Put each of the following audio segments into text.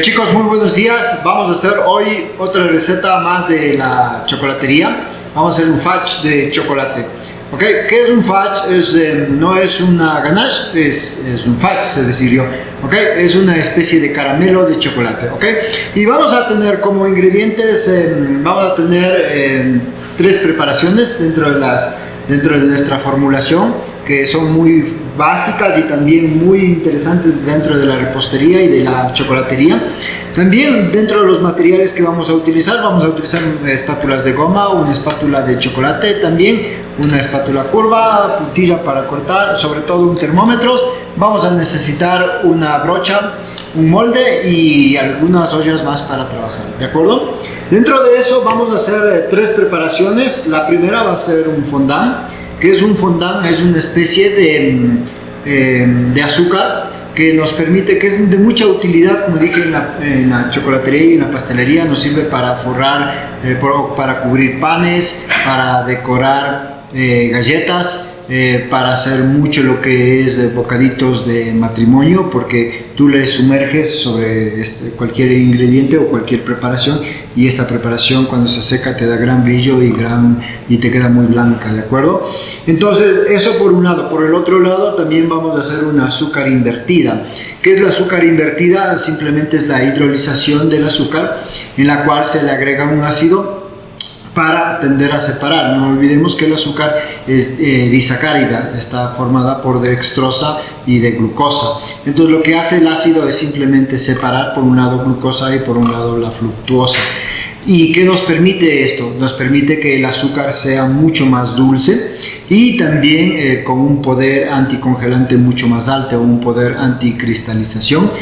Chicos, muy buenos días. Vamos a hacer hoy otra receta más de la chocolatería. Vamos a hacer un fudge de chocolate. ¿Ok? ¿Qué es un fudge? No es una ganache, es un fudge, se decidió. ¿Ok? Es una especie de caramelo de chocolate. ¿Ok? Y vamos a tener como ingredientes, vamos a tener tres preparaciones dentro de nuestra formulación, que son muy básicas y también muy interesantes dentro de la repostería y de la chocolatería. También dentro de los materiales que vamos a utilizar espátulas de goma, una espátula de chocolate, también una espátula curva, puntilla para cortar, sobre todo un termómetro. Vamos a necesitar una brocha, un molde y algunas ollas más para trabajar, ¿de acuerdo? Dentro de eso vamos a hacer tres preparaciones. La primera va a ser un fondant. Que es un fondant? Es una especie de azúcar que nos permite, que es de mucha utilidad, como dije, en la chocolatería y en la pastelería. Nos sirve para forrar, para cubrir panes, para decorar galletas, para hacer mucho lo que es bocaditos de matrimonio, porque tú le sumerges sobre cualquier ingrediente o cualquier preparación, y esta preparación cuando se seca te da gran brillo y te queda muy blanca, ¿de acuerdo? Entonces eso por un lado. Por el otro lado también vamos a hacer una azúcar invertida. ¿Qué es la azúcar invertida? Simplemente es la hidrolización del azúcar, en la cual se le agrega un ácido para tender a separar. No olvidemos que el azúcar es disacárida, está formada por dextrosa y de glucosa. Entonces lo que hace el ácido es simplemente separar por un lado glucosa y por un lado la fructuosa. ¿Y qué nos permite esto? Nos permite que el azúcar sea mucho más dulce y también con un poder anticongelante mucho más alto, o un poder anticristalización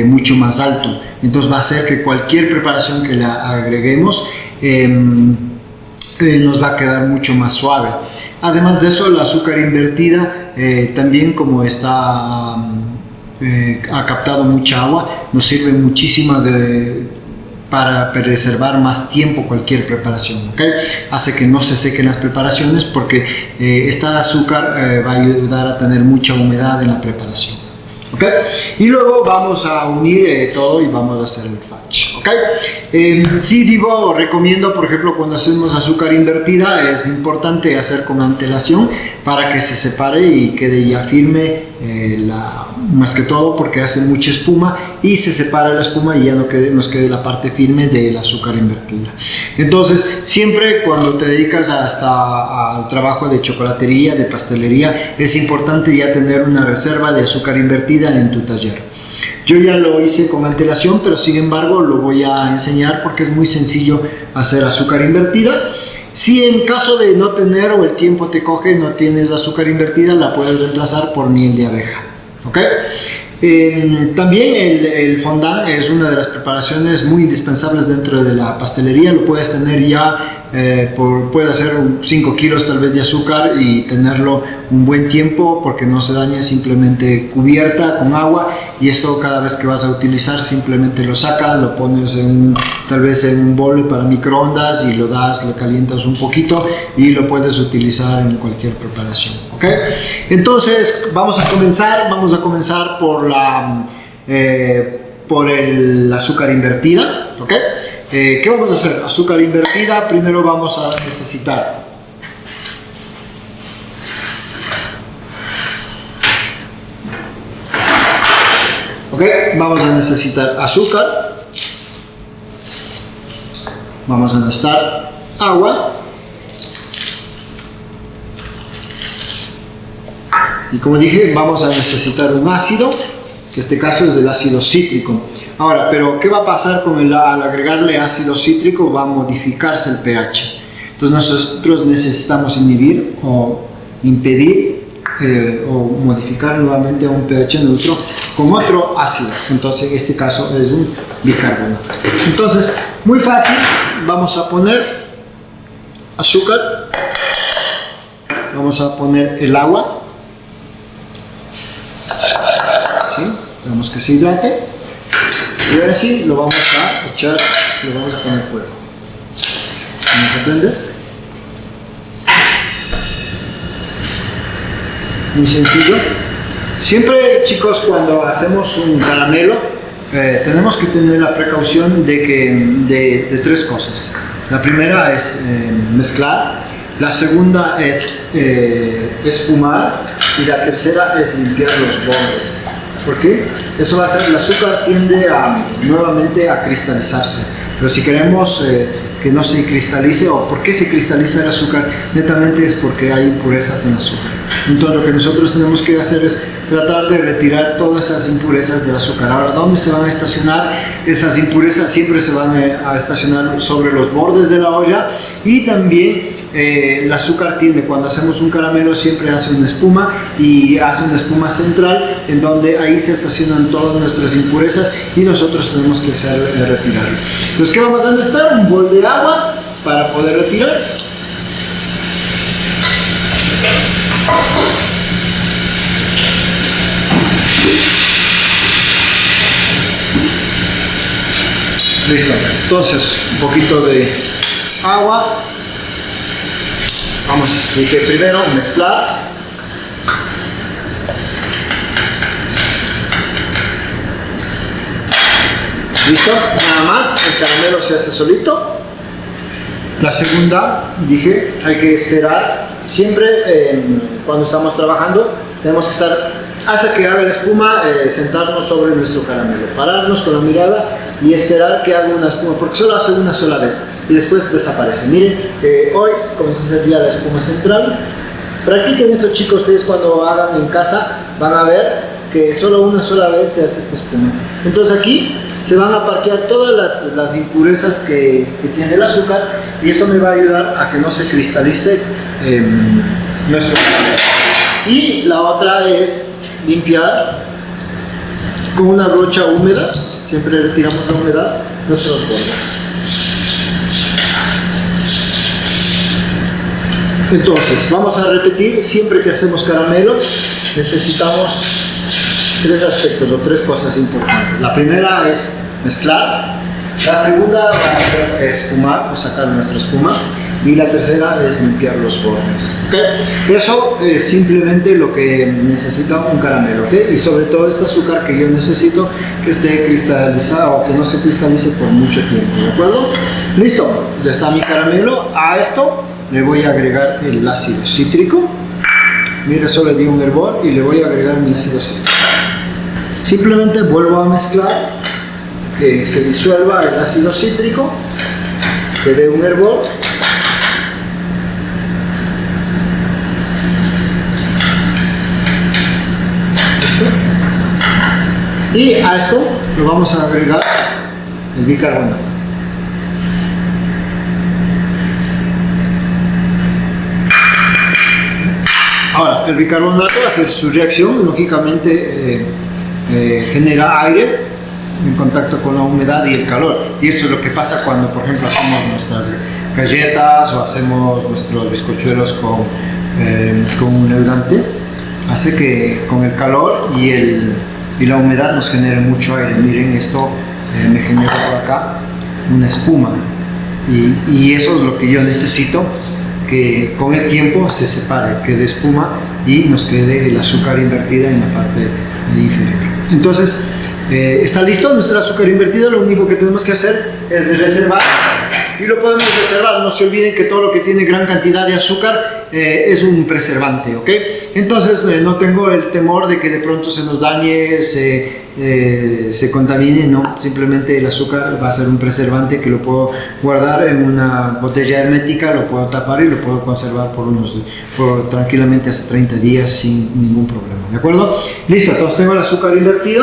mucho más alto. Entonces va a hacer que cualquier preparación que le agreguemos nos va a quedar mucho más suave. Además de eso, la azúcar invertida también, como está ha captado mucha agua, nos sirve muchísimo para preservar más tiempo cualquier preparación, ¿ok? Hace que no se sequen las preparaciones, porque esta azúcar va a ayudar a tener mucha humedad en la preparación, ¿ok? Y luego vamos a unir todo y vamos a hacer el fudge, ¿ok? Sí, recomiendo, por ejemplo, cuando hacemos azúcar invertida, es importante hacer con antelación para que se separe y quede ya firme, más que todo porque hace mucha espuma y se separa la espuma y ya nos quede la parte firme del azúcar invertida. Entonces, siempre cuando te dedicas al trabajo de chocolatería, de pastelería, es importante ya tener una reserva de azúcar invertida en tu taller. Yo ya lo hice con antelación, pero sin embargo lo voy a enseñar porque es muy sencillo hacer azúcar invertida. Si en caso de no tener, o el tiempo te coge, no tienes azúcar invertida, la puedes reemplazar por miel de abeja, ¿ok? También el fondant es una de las preparaciones muy indispensables dentro de la pastelería. Lo puedes tener ya, puedes hacer 5 kilos tal vez de azúcar y tenerlo un buen tiempo, porque no se daña, simplemente cubierta con agua. Y esto, cada vez que vas a utilizar, simplemente lo sacas, lo pones tal vez en un bol para microondas y lo calientas un poquito y lo puedes utilizar en cualquier preparación, ¿ok? Entonces vamos a comenzar por el azúcar invertida, ¿ok? ¿Qué vamos a hacer? Azúcar invertida. Primero vamos a necesitar azúcar, vamos a necesitar agua, y como dije, vamos a necesitar un ácido, que en este caso es el ácido cítrico. Ahora, pero ¿qué va a pasar al agregarle ácido cítrico? Va a modificarse el pH. Entonces nosotros necesitamos inhibir o impedir o modificar nuevamente a un pH neutro con otro ácido. Entonces en este caso es un bicarbonato. Entonces, muy fácil, vamos a poner azúcar, vamos a poner el agua, ¿sí? Esperamos que se hidrate, y ahora sí lo vamos a echar, lo vamos a poner fuego. Vamos a prender. Muy sencillo. Siempre, chicos, cuando hacemos un caramelo, tenemos que tener la precaución de tres cosas. La primera es mezclar, la segunda es espumar y la tercera es limpiar los bordes. ¿Por qué? Eso va a hacer, el azúcar tiende nuevamente a cristalizarse, pero si queremos que no se cristalice, o por qué se cristaliza el azúcar, netamente es porque hay impurezas en el azúcar. Entonces lo que nosotros tenemos que hacer es tratar de retirar todas esas impurezas del azúcar. Ahora, ¿dónde se van a estacionar? Esas impurezas siempre se van a estacionar sobre los bordes de la olla, y también el azúcar tiende, cuando hacemos un caramelo, siempre hace una espuma, y hace una espuma central en donde ahí se estacionan todas nuestras impurezas y nosotros tenemos que hacer retirarlo. Entonces, ¿qué vamos a necesitar? Un bol de agua para poder retirar. Listo. Entonces, un poquito de agua. Vamos a primero mezclar. Listo, nada más, el caramelo se hace solito. La segunda, dije, hay que esperar. Siempre cuando estamos trabajando, tenemos que estar hasta que haga la espuma, sentarnos sobre nuestro caramelo, pararnos con la mirada y esperar que haga una espuma, porque solo hace una sola vez y después desaparece. Miren, hoy comienza a hacer ya la espuma central. Practiquen esto, chicos, ustedes cuando hagan en casa van a ver que solo una sola vez se hace esta espuma. Entonces aquí se van a parquear todas las impurezas que tiene el azúcar, y esto me va a ayudar a que no se cristalice nuestro caramelo. Y la otra es limpiar con una brocha húmeda, siempre retiramos la humedad, nuestros bordes. Entonces, vamos a repetir, siempre que hacemos caramelo necesitamos tres aspectos o tres cosas importantes. La primera es mezclar, la segunda va a ser espumar o sacar nuestra espuma, y la tercera es limpiar los bordes. ¿Okay? Eso es simplemente lo que necesita un caramelo, ¿okay? Y sobre todo este azúcar que yo necesito que esté cristalizado o que no se cristalice por mucho tiempo, ¿de acuerdo? Listo, ya está mi caramelo. A esto le voy a agregar el ácido cítrico. Mira, solo le di un hervor y le voy a agregar mi ácido cítrico. Simplemente vuelvo a mezclar, que se disuelva el ácido cítrico, que dé un hervor. Y a esto lo vamos a agregar el bicarbonato. Ahora, el bicarbonato va a hacer su reacción, lógicamente genera aire en contacto con la humedad y el calor. Y esto es lo que pasa cuando, por ejemplo, hacemos nuestras galletas o hacemos nuestros bizcochuelos con un leudante. Hace que con el calor y la humedad nos genere mucho aire. Miren, esto me genera por acá una espuma, y eso es lo que yo necesito, que con el tiempo se separe, quede espuma y nos quede el azúcar invertida en la parte inferior. Entonces, está listo nuestro azúcar invertido. Lo único que tenemos que hacer es reservar, y lo podemos reservar. No se olviden que todo lo que tiene gran cantidad de azúcar es un preservante, ¿ok? Entonces no tengo el temor de que de pronto se nos dañe, se contamine. No, simplemente el azúcar va a ser un preservante que lo puedo guardar en una botella hermética, lo puedo tapar y lo puedo conservar tranquilamente hasta 30 días sin ningún problema, ¿de acuerdo? Listo, entonces tengo el azúcar invertido.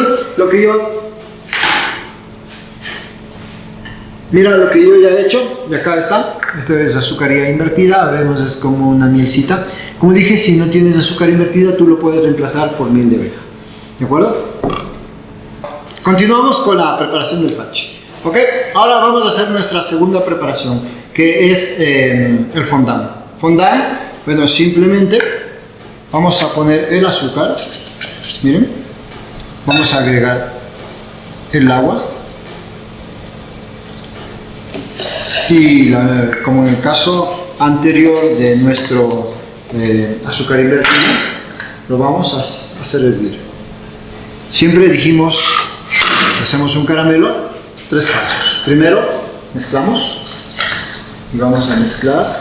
Mira lo que yo ya he hecho, de acá está. Esto es azúcar ya invertida, vemos, es como una mielcita. Como dije, si no tienes azúcar invertida, tú lo puedes reemplazar por miel de abeja, ¿de acuerdo? Continuamos con la preparación del fudge. Ok, ahora vamos a hacer nuestra segunda preparación, que es el fondant. Fondant, bueno, simplemente vamos a poner el azúcar. Miren, vamos a agregar el agua. Y como en el caso anterior de nuestro azúcar invertido, lo vamos a hacer hervir. Siempre dijimos hacemos un caramelo, 3 pasos. Primero, mezclamos y vamos a mezclar.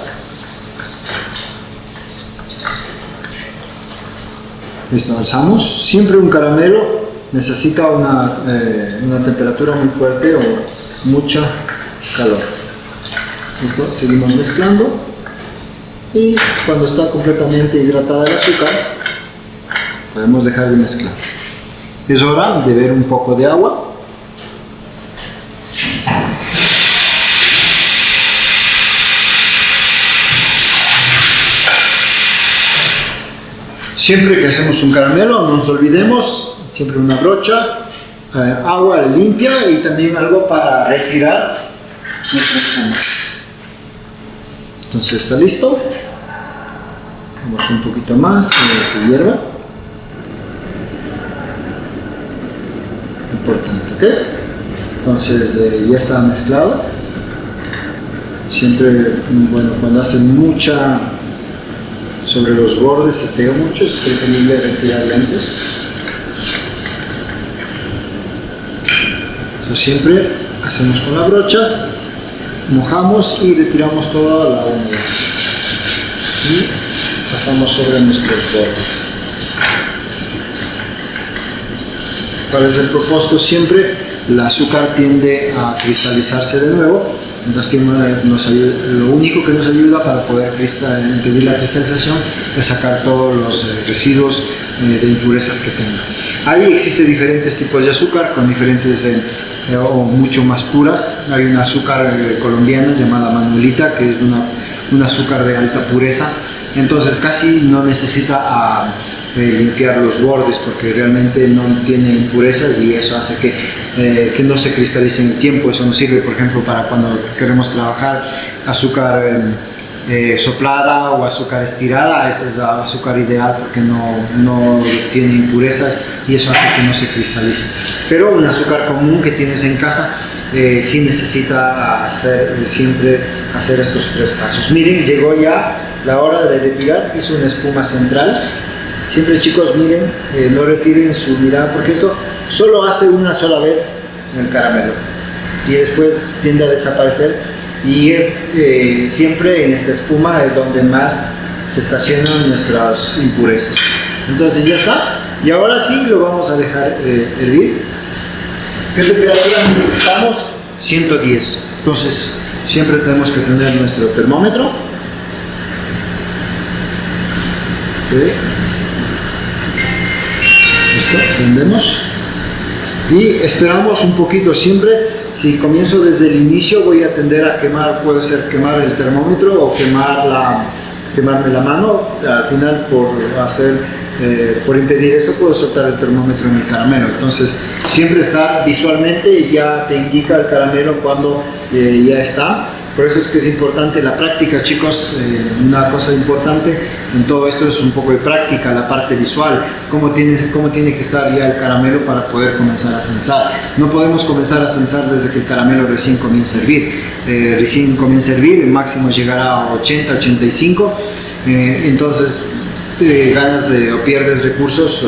Listo, alzamos. Siempre un caramelo necesita una temperatura muy fuerte o mucha calor. Listo, seguimos mezclando y cuando está completamente hidratada el azúcar podemos dejar de mezclar. Es hora de ver un poco de agua. Siempre que hacemos un caramelo no nos olvidemos, siempre una brocha, agua limpia y también algo para retirar nuestra espuma. Entonces está listo. Vamos un poquito más que hierva. Importante, ¿ok? Entonces ya está mezclado. Siempre, bueno, cuando hacen mucha sobre los bordes se pega mucho, es preferible retirarle antes. Entonces siempre hacemos con la brocha, mojamos y retiramos toda la humedad y pasamos sobre nuestros bordes. ¿Cuál es el propósito? Siempre el azúcar tiende a cristalizarse de nuevo, entonces lo único que nos ayuda para poder impedir la cristalización es sacar todos los residuos de impurezas que tenga. Ahí existen diferentes tipos de azúcar con diferentes o mucho más puras. Hay una azúcar colombiana llamada Manuelita, que es un azúcar de alta pureza, entonces casi no necesita limpiar los bordes porque realmente no tiene impurezas y eso hace que no se cristalice en el tiempo. Eso nos sirve, por ejemplo, para cuando queremos trabajar azúcar soplada o azúcar estirada. Ese es el azúcar ideal porque no tiene impurezas y eso hace que no se cristalice. Pero un azúcar común que tienes en casa sí necesita siempre hacer estos 3 pasos. Miren, llegó ya la hora de retirar. Hizo una espuma central. Siempre, chicos, miren, no retiren su mirada porque esto solo hace una sola vez en el caramelo y después tiende a desaparecer, y siempre en esta espuma es donde más se estacionan nuestras impurezas. Entonces ya está, y ahora sí lo vamos a dejar hervir. ¿Qué temperatura necesitamos? 110. Entonces siempre tenemos que tener nuestro termómetro. ¿Okay? Listo, prendemos y esperamos un poquito. Siempre, si comienzo desde el inicio, voy a tender a quemar, puede ser quemar el termómetro o quemarme la mano. Al final, por impedir eso, puedo soltar el termómetro en el caramelo. Entonces siempre está visualmente, ya te indica el caramelo cuando ya está. Por eso es que es importante la práctica, chicos. Una cosa importante en todo esto es un poco de práctica, la parte visual, cómo tiene que estar ya el caramelo para poder comenzar a censar. No podemos comenzar a censar desde que el caramelo recién comienza a hervir. El máximo llegará a 80, 85, entonces ganas o pierdes recursos,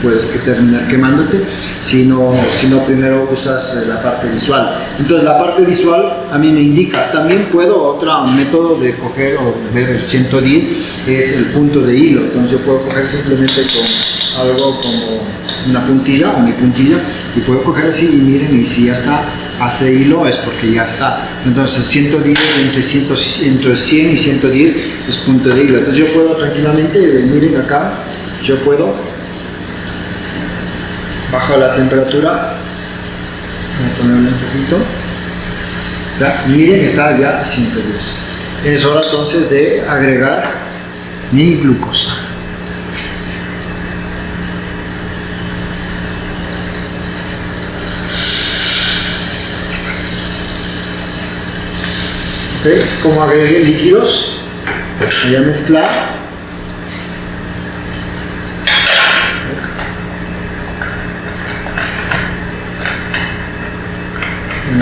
puedes terminar quemándote si no primero usas la parte visual. Entonces la parte visual a mí me indica. También otro método de coger o ver el 110 es el punto de hilo. Entonces yo puedo coger simplemente con algo como una puntilla o mi puntilla y puedo coger así y miren, y si ya está hace hilo es porque ya está. Entonces 110, entre 100 y 110 es punto de hilo. Entonces yo puedo tranquilamente, miren acá, yo puedo bajo la temperatura, voy a ponerle un poquito, ¿ya? Miren, está ya a 110. Es hora entonces de agregar mi glucosa. ¿Okay? Como agregué líquidos, voy a mezclar.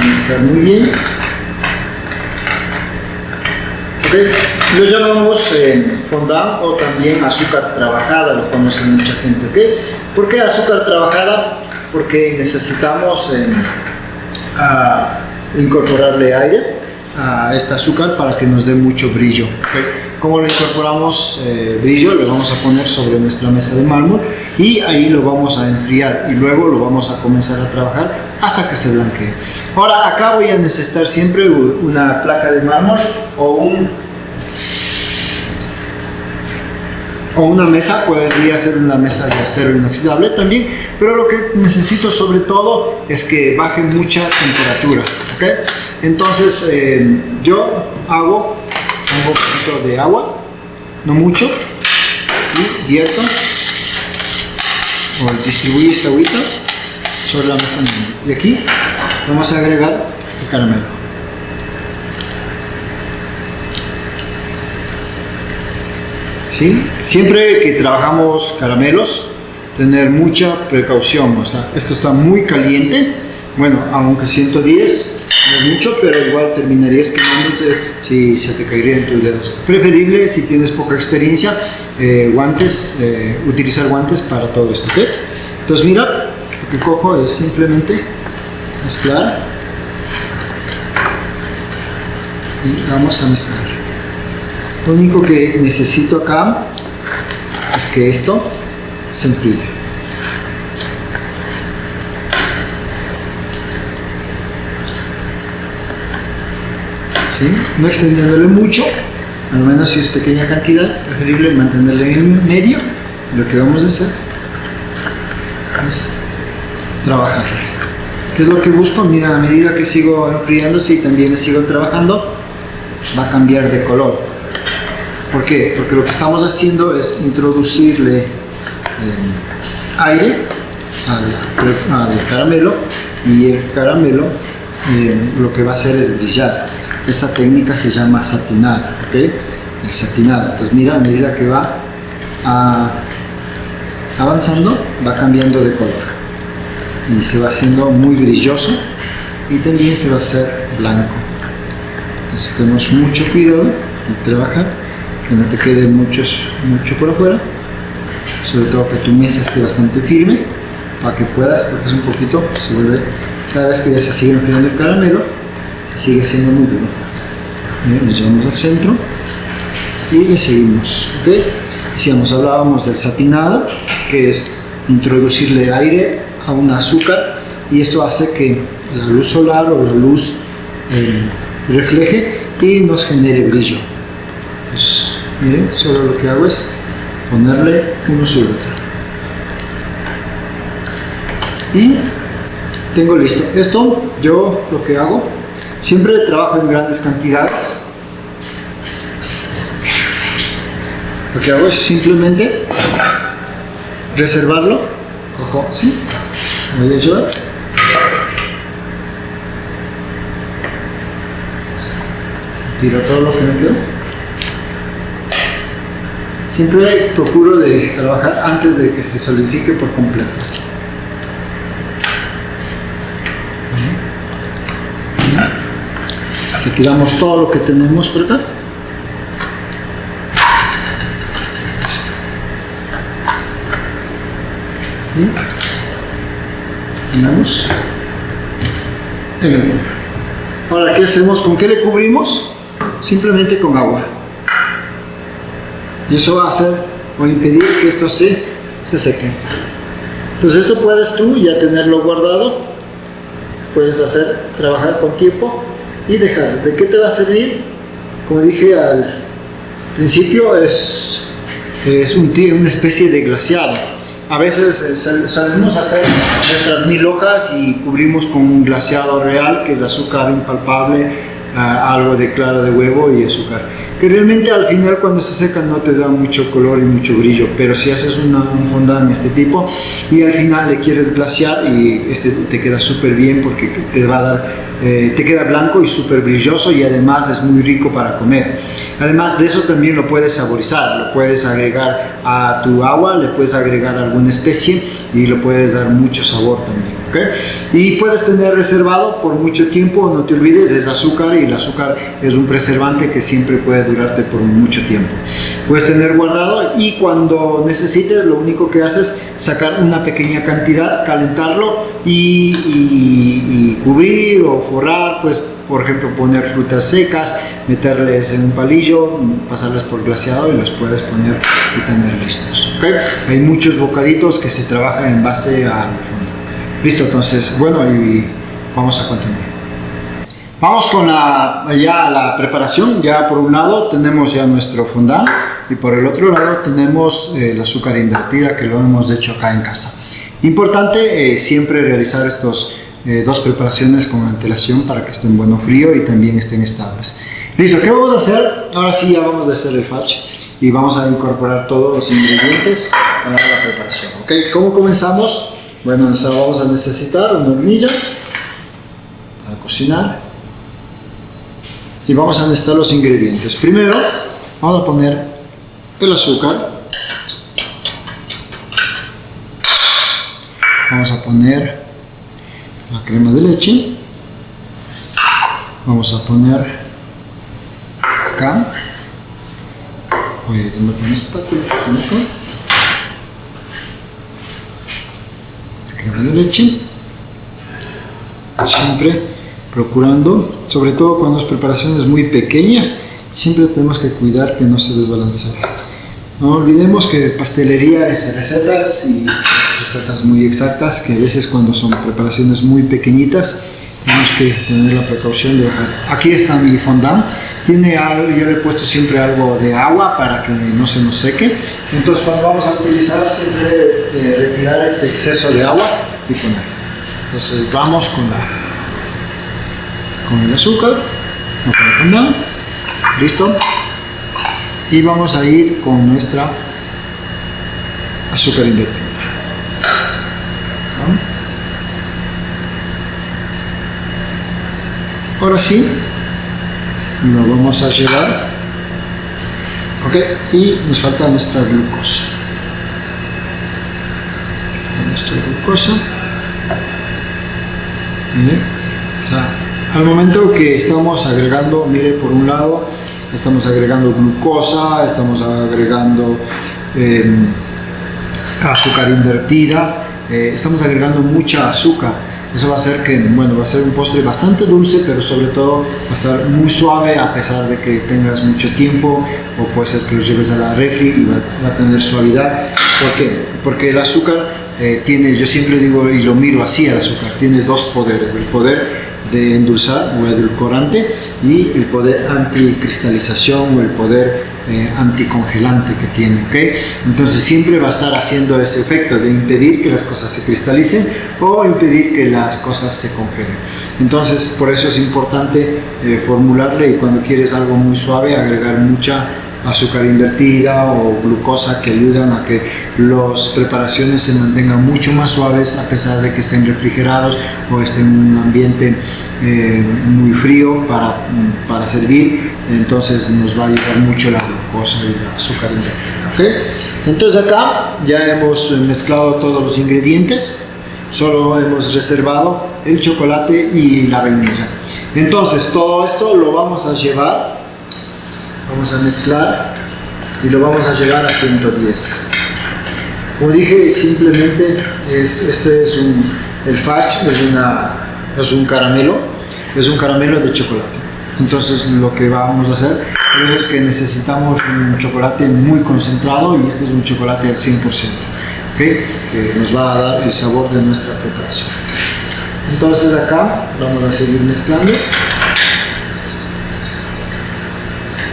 Mezclar muy bien. Okay. Lo llamamos fondant o también azúcar trabajada, lo conoce mucha gente. ¿Okay? ¿Por qué azúcar trabajada? porque necesitamos incorporarle aire a este azúcar para que nos dé mucho brillo. ¿Okay? ¿Cómo le incorporamos brillo? Lo vamos a poner sobre nuestra mesa de mármol y ahí lo vamos a enfriar y luego lo vamos a comenzar a trabajar hasta que se blanquee. Ahora acá voy a necesitar siempre una placa de mármol o una mesa, podría ser una mesa de acero inoxidable también, pero lo que necesito sobre todo es que baje mucha temperatura, ¿okay? Entonces yo pongo un poquito de agua, no mucho, y vierto o distribuyo esta agüita sobre la mesa y aquí vamos a agregar el caramelo. ¿Sí? Siempre que trabajamos caramelos, tener mucha precaución, o sea, esto está muy caliente, bueno, aunque 110 no es mucho, pero igual terminarías quemándote si se te caería en tus dedos. Preferible, si tienes poca experiencia, utilizar guantes para todo esto, ¿ok? Entonces mira, lo que cojo es simplemente mezclar y vamos a mezclar. Lo único que necesito acá es que esto se enfríe. ¿Sí? No extendiéndole mucho, al menos si es pequeña cantidad, preferible mantenerle en medio. Lo que vamos a hacer es trabajar. ¿Qué es lo que busco? Mira, a medida que sigo enfriándose y también sigo trabajando, va a cambiar de color. ¿Por qué? Porque lo que estamos haciendo es introducirle aire al caramelo y el caramelo lo que va a hacer es brillar. Esta técnica se llama satinar, ¿ok? El satinado. Entonces mira, a medida que va avanzando, va cambiando de color y se va haciendo muy brilloso y también se va a hacer blanco. Entonces tenemos mucho cuidado en trabajar, que no te quede mucho por afuera, sobre todo que tu mesa esté bastante firme para que puedas, porque es un poquito, se vuelve, cada vez que ya se sigue enfriando el caramelo, sigue siendo muy duro. Bien, nos llevamos al centro y le seguimos, ¿ok? Decíamos, hablábamos del satinado, que es introducirle aire a un azúcar y esto hace que la luz solar o la luz refleje y nos genere brillo. Pues, miren, solo lo que hago es ponerle uno sobre otro y tengo listo. Esto yo lo que hago, siempre trabajo en grandes cantidades. Lo que hago es simplemente reservarlo. Cojo, ¿sí? Voy a llevar. Tiro todo lo que me quedó. Siempre procuro de trabajar antes de que se solidifique por completo. Retiramos todo lo que tenemos por acá. Y tenemos en el polvo. Ahora, ¿qué hacemos? ¿Con qué le cubrimos? Simplemente con agua. Y eso va a hacer o impedir que esto se seque. Entonces esto puedes tú ya tenerlo guardado, puedes trabajar con tiempo y dejar. ¿De qué te va a servir? Como dije al principio, es una especie de glaseado. A veces solemos hacer nuestras 1000 hojas y cubrimos con un glaseado real, que es azúcar impalpable, algo de clara de huevo y azúcar, que realmente al final cuando se seca no te da mucho color y mucho brillo, pero si haces un fondant de este tipo y al final le quieres glasear y te queda súper bien porque te va a dar, te queda blanco y súper brilloso y además es muy rico para comer. Además de eso también lo puedes saborizar, lo puedes agregar a tu agua, le puedes agregar alguna especie y le puedes dar mucho sabor también. ¿ok? Y puedes tener reservado por mucho tiempo, no te olvides, es azúcar y el azúcar es un preservante que siempre puede durarte por mucho tiempo. Puedes tener guardado y cuando necesites lo único que haces es sacar una pequeña cantidad, calentarlo y cubrir o forrar, pues por ejemplo poner frutas secas, meterles en un palillo, pasarles por glaseado y los puedes poner y tener listos, ¿ok? Hay muchos bocaditos que se trabajan en base al fondo. Listo, entonces, bueno, y vamos a continuar. Vamos con la preparación. Ya por un lado tenemos ya nuestro fondant y por el otro lado tenemos el azúcar invertida que lo hemos hecho acá en casa. Importante siempre realizar estos dos preparaciones con antelación para que estén bueno frío y también estén estables. Listo, ¿qué vamos a hacer? Ahora sí ya vamos a hacer el fudge y vamos a incorporar todos los ingredientes para la preparación. ¿Ok? ¿Cómo comenzamos? Bueno, vamos a necesitar una hornilla para cocinar y vamos a necesitar los ingredientes. Primero vamos a poner el azúcar, vamos a poner la crema de leche, vamos a poner acá, oye, déjame poner esta espátula, la crema de leche, siempre procurando, sobre todo cuando es preparaciones muy pequeñas, siempre tenemos que cuidar que no se desbalancee. No olvidemos que pastelería es recetas y recetas muy exactas, que a veces cuando son preparaciones muy pequeñitas tenemos que tener la precaución de bajar. Aquí está mi fondant, tiene algo, yo le he puesto siempre algo de agua para que no se nos seque. Entonces cuando vamos a utilizar siempre retirar ese exceso de agua y poner. Entonces vamos con el azúcar, no con el fondant, listo. Y vamos a ir con nuestra azúcar invertida. Ahora sí, lo vamos a llevar. Ok, y nos falta nuestra glucosa. Aquí está nuestra glucosa. Mire, al momento que estamos agregando, mire, por un lado, estamos agregando glucosa, estamos agregando azúcar invertida, estamos agregando mucha azúcar. Eso va a hacer que, bueno, va a ser un postre bastante dulce, pero sobre todo va a estar muy suave a pesar de que tengas mucho tiempo, o puede ser que lo lleves a la refri y va a tener suavidad. ¿Por qué? Porque el azúcar tiene, yo siempre digo y lo miro así al azúcar, tiene dos poderes: el poder de endulzar o edulcorante y el poder anticristalización o el poder anticongelante que tiene, ¿ok? Entonces siempre va a estar haciendo ese efecto de impedir que las cosas se cristalicen o impedir que las cosas se congelen. Entonces por eso es importante formularle, y cuando quieres algo muy suave agregar mucha azúcar invertida o glucosa, que ayudan a que las preparaciones se mantengan mucho más suaves a pesar de que estén refrigerados o estén en un ambiente muy frío para servir. Entonces nos va a ayudar mucho la glucosa y el azúcar invertida, ¿okay? Entonces acá ya hemos mezclado todos los ingredientes, solo hemos reservado el chocolate y la vainilla. Entonces todo esto lo vamos a llevar, vamos a mezclar y lo vamos a llevar a 110. Como dije, simplemente el fudge es un caramelo de chocolate. Entonces lo que vamos a hacer es que necesitamos un chocolate muy concentrado, y este es un chocolate al 100%, ¿okay? Que nos va a dar el sabor de nuestra preparación. Entonces acá vamos a seguir mezclando.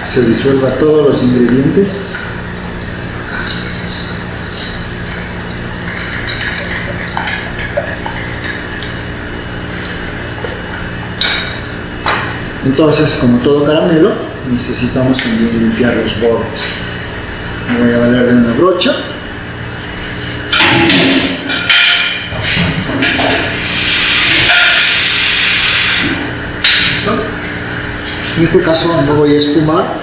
Se disuelva todos los ingredientes. Entonces, como todo caramelo, necesitamos también limpiar los bordes. Me voy a valer de una brocha. ¿Listo? En este caso no voy a espumar,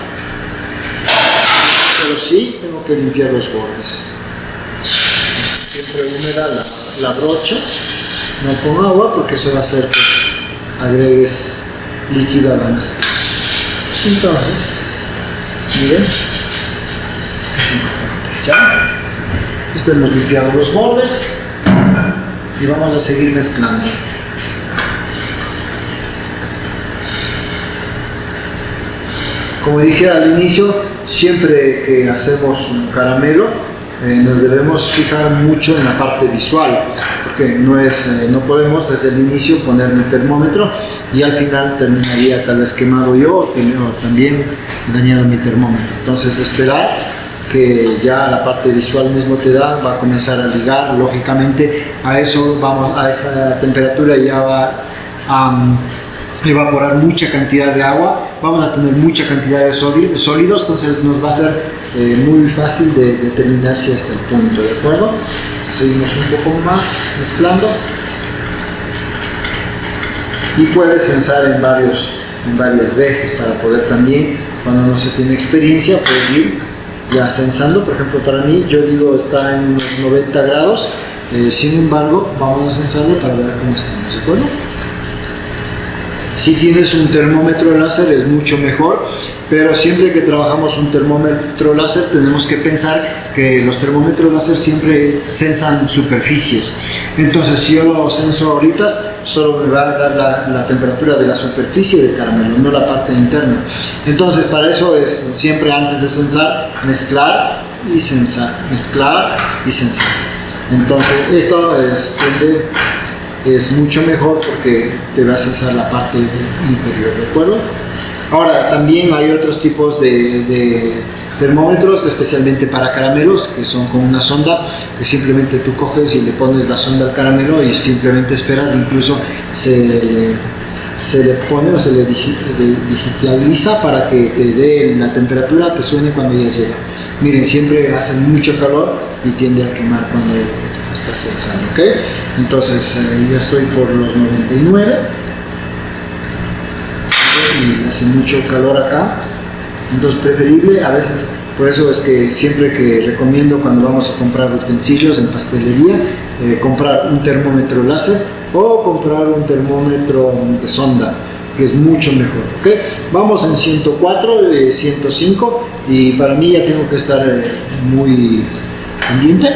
pero sí tengo que limpiar los bordes. Siempre húmeda la brocha. no con agua, porque eso va a hacer que agregues líquido a la mezcla. Entonces, miren, es importante, ¿ya? Esto hemos limpiado los bordes y vamos a seguir mezclando. Como dije al inicio, siempre que hacemos un caramelo, nos debemos fijar mucho en la parte visual, porque no podemos desde el inicio poner el termómetro y al final terminaría tal vez quemado yo o también dañado mi termómetro. Entonces esperar que ya la parte visual mismo te da, va a comenzar a ligar, lógicamente a eso vamos, a esa temperatura ya va a evaporar mucha cantidad de agua, vamos a tener mucha cantidad de sólidos, entonces nos va a ser muy fácil de determinar si hasta el punto, ¿de acuerdo? Seguimos un poco más mezclando y puedes censar en varias veces para poder también, cuando no se tiene experiencia, puedes ir ya censando. Por ejemplo, para mí, yo digo está en unos 90 grados, sin embargo vamos a censarlo para ver cómo estamos, ¿de acuerdo? Si tienes un termómetro láser es mucho mejor, pero siempre que trabajamos un termómetro láser tenemos que pensar que los termómetros láser siempre censan superficies. Entonces si yo lo censo ahorita, solo me va a dar la temperatura de la superficie del caramelo, no la parte interna. Entonces para eso es siempre antes de censar, mezclar y censar, mezclar y censar. Entonces esto es mucho mejor porque te va a censar la parte inferior, ¿de acuerdo? Ahora, también hay otros tipos de termómetros, especialmente para caramelos, que son con una sonda, que simplemente tú coges y le pones la sonda al caramelo y simplemente esperas, incluso se le pone o se le digitaliza para que te dé la temperatura, te suene cuando ya llega. Miren, siempre hace mucho calor y tiende a quemar cuando estás censando, ¿ok? Entonces ya estoy por los 99 y hace mucho calor acá, entonces preferible a veces, por eso es que siempre que recomiendo cuando vamos a comprar utensilios en pastelería, comprar un termómetro láser o comprar un termómetro de sonda, que es mucho mejor, ¿ok? Vamos en 104, 105 y para mí ya tengo que estar muy pendiente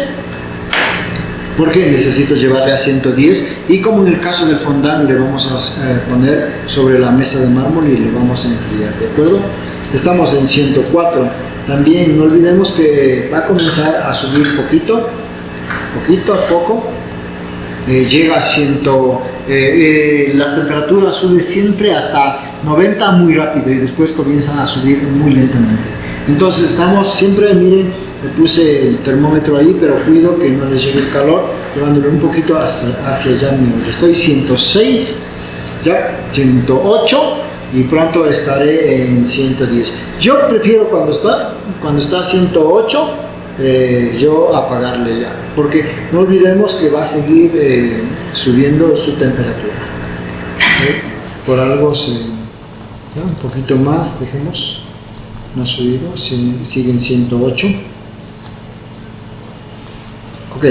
porque necesito llevarle a 110 y como en el caso del fondant le vamos a poner sobre la mesa de mármol y le vamos a enfriar, ¿de acuerdo? Estamos en 104, también no olvidemos que va a comenzar a subir poquito a poco, llega a 100, la temperatura sube siempre hasta 90 muy rápido y después comienza a subir muy lentamente. Entonces estamos siempre, miren, le puse el termómetro ahí, pero cuido que no le llegue el calor, llevándole un poquito hacia allá mío. Yo estoy 106, ya 108 y pronto estaré en 110. Yo prefiero cuando está a 108, yo apagarle ya, porque no olvidemos que va a seguir subiendo su temperatura. Por algo ya, un poquito más, dejemos, no ha subido, sigue en 108. Ok,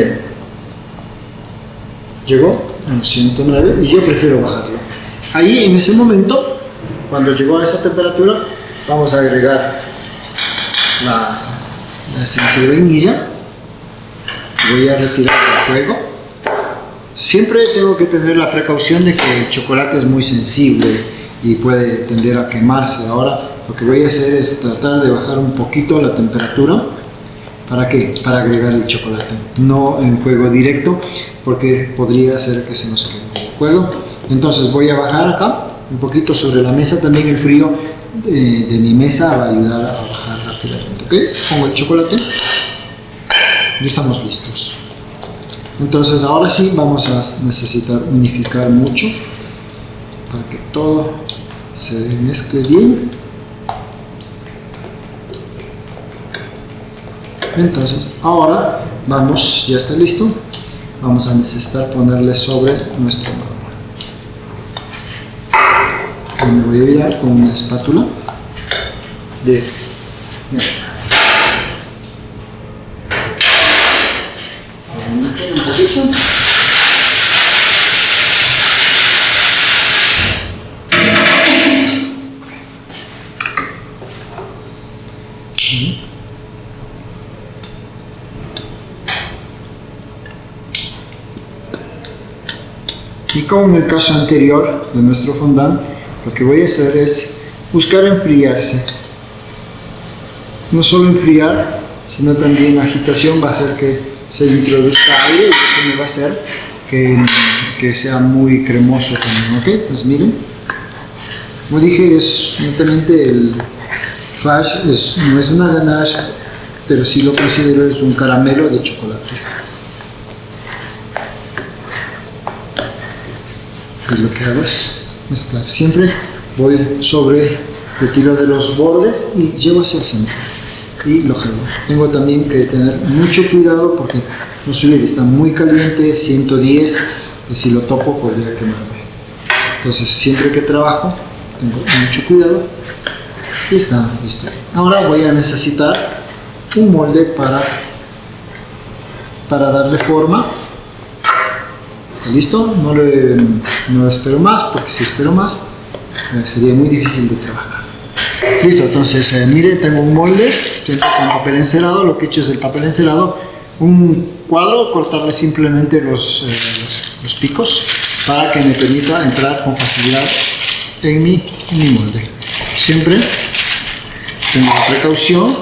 llegó a 109 y yo prefiero bajarlo. Ahí en ese momento, cuando llegó a esa temperatura, vamos a agregar la esencia de vainilla. Voy a retirar el fuego. Siempre tengo que tener la precaución de que el chocolate es muy sensible y puede tender a quemarse. Ahora lo que voy a hacer es tratar de bajar un poquito la temperatura. ¿Para qué? Para agregar el chocolate, no en fuego directo, porque podría hacer que se nos queme, ¿de acuerdo? Entonces voy a bajar acá, un poquito sobre la mesa, también el frío de mi mesa va a ayudar a bajar rápidamente, ¿ok? Pongo el chocolate y estamos listos. Entonces ahora sí vamos a necesitar unificar mucho para que todo se mezcle bien. Entonces ahora vamos, ya está listo, vamos a necesitar ponerle sobre nuestro mármol. Me voy a ayudar con una espátula de un poquito. Y como en el caso anterior de nuestro fondant, lo que voy a hacer es buscar enfriarse. No solo enfriar, sino también la agitación va a hacer que se introduzca aire y eso me va a hacer que sea muy cremoso también, ¿ok? Entonces miren, como dije, es netamente el fudge, no es una ganache, pero sí lo considero es un caramelo de chocolate. Y lo que hago es mezclar. Siempre voy sobre, retiro de los bordes y llevo hacia el centro. Y lo jalo. Tengo también que tener mucho cuidado porque no sé, está muy caliente, 110, y si lo topo podría quemarme. Entonces siempre que trabajo tengo mucho cuidado y está listo. Ahora voy a necesitar un molde para darle forma. ¿Está listo? No espero más, porque si espero más sería muy difícil de trabajar. Listo, entonces mire, tengo un molde siempre con papel encerado. Lo que he hecho es el papel encerado, un cuadro, cortarle simplemente los picos para que me permita entrar con facilidad en mi molde. Siempre tengo la precaución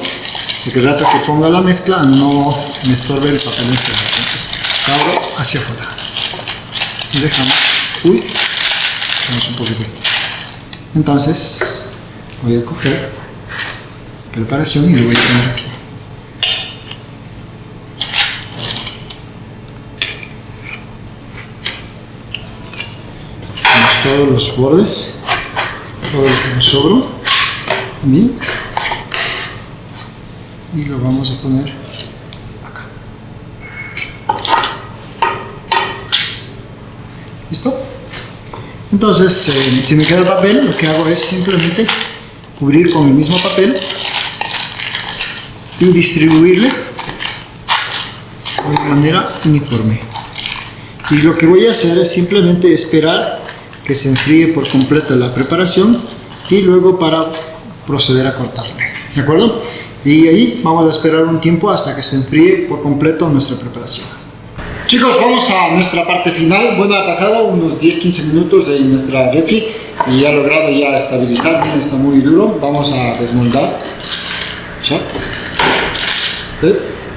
de que el rato que ponga la mezcla no me estorbe el papel encerado. Entonces abro hacia afuera y dejamos un poquito. Entonces voy a coger preparación y lo voy a poner aquí. Ponemos todos los bordes, todo lo que nos sobró también, y lo vamos a poner acá. ¿Listo? Entonces, si me queda papel, lo que hago es simplemente cubrir con el mismo papel y distribuirle de manera uniforme. Y lo que voy a hacer es simplemente esperar que se enfríe por completo la preparación y luego para proceder a cortarle. ¿De acuerdo? Y ahí vamos a esperar un tiempo hasta que se enfríe por completo nuestra preparación. Chicos, vamos a nuestra parte final. Bueno, ha pasado unos 10-15 minutos en nuestra refri y ha logrado ya estabilizar. Bien, está muy duro. Vamos a desmoldar. ¿Ya?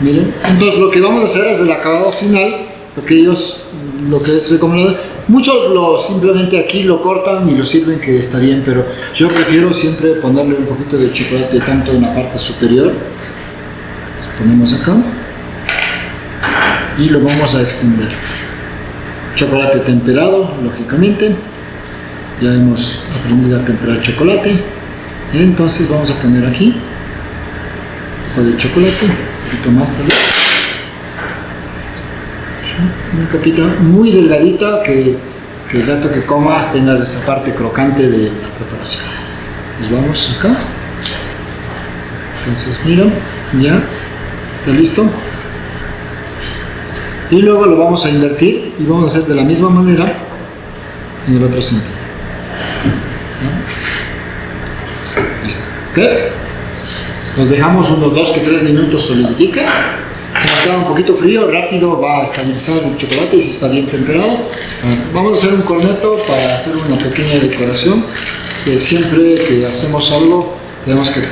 Miren. Entonces lo que vamos a hacer es el acabado final. Lo que es recomendable. Muchos simplemente aquí lo cortan y lo sirven, que está bien, pero yo prefiero siempre ponerle un poquito de chocolate tanto en la parte superior. Ponemos acá. Y lo vamos a extender. Chocolate temperado, lógicamente. Ya hemos aprendido a temperar chocolate. Entonces vamos a poner aquí un poco de chocolate, un poquito más tal vez. Una capita muy delgadita que el rato que comas tengas esa parte crocante de la preparación. Nos vamos acá. Entonces mira, ya está listo. Y luego lo vamos a invertir y vamos a hacer de la misma manera en el otro sentido. ¿No? Listo. ¿Ok? Nos dejamos unos 2-3 minutos solidifica. Como está un poquito frío, rápido va a estabilizar el chocolate y si está bien temperado. Vamos a hacer un corneto para hacer una pequeña decoración. Que siempre que hacemos algo tenemos que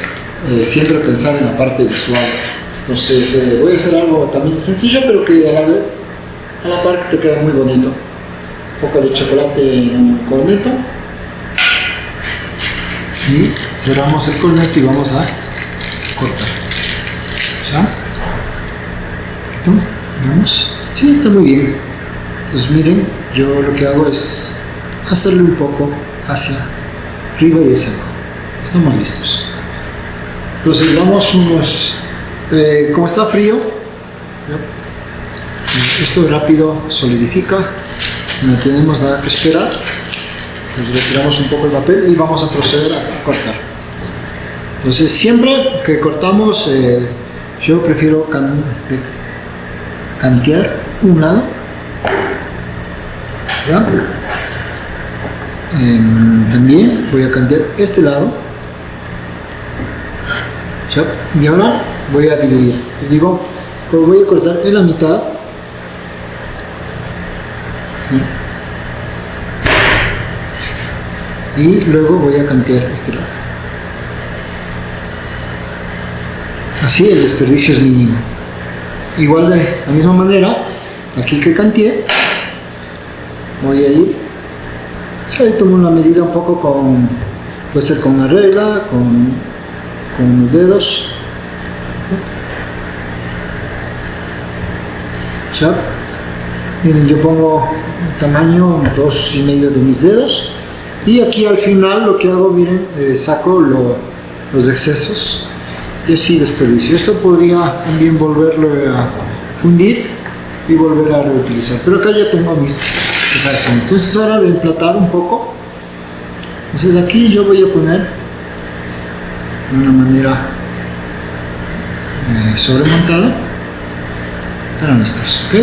siempre pensar en la parte visual. Entonces voy a hacer algo también sencillo, pero que a la par que te queda muy bonito. Un poco de chocolate en un corneto. Y cerramos el corneto y vamos a cortar. ¿Ya? ¿Vamos? Sí, está muy bien. Entonces miren, yo lo que hago es hacerle un poco hacia arriba y hacia abajo. Estamos listos. Entonces vamos unos... como está frío, esto rápido solidifica, no tenemos nada que esperar. Pues retiramos un poco el papel y vamos a proceder a cortar. Entonces siempre que cortamos, yo prefiero cantear un lado, ¿ya? También voy a cantear este lado, ¿ya? Y ahora voy a dividir. Les digo, voy a cortar en la mitad. y luego voy a cantear este lado. Así el desperdicio es mínimo. Igual de la misma manera, aquí que canteé, voy a ir, ahí tomo una medida un poco con, puede ser con una regla, con los dedos, ya. Miren, yo pongo el tamaño 2,5 de mis dedos y aquí al final lo que hago, miren, saco los excesos y así desperdicio. Esto podría también volverlo a fundir y volver a reutilizar, pero acá ya tengo mis preparaciones. Entonces es hora de emplatar un poco. Entonces aquí yo voy a poner de una manera sobremontada. Estarán estos, ¿ok?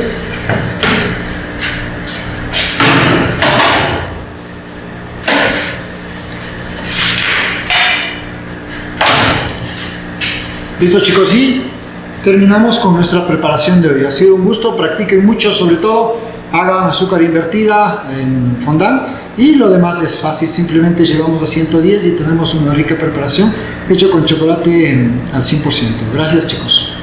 Listo, chicos, y terminamos con nuestra preparación de hoy. Ha sido un gusto, practiquen mucho, sobre todo hagan azúcar invertida en fondant y lo demás es fácil, simplemente llevamos a 110 y tenemos una rica preparación hecho con chocolate al 100%. Gracias, chicos.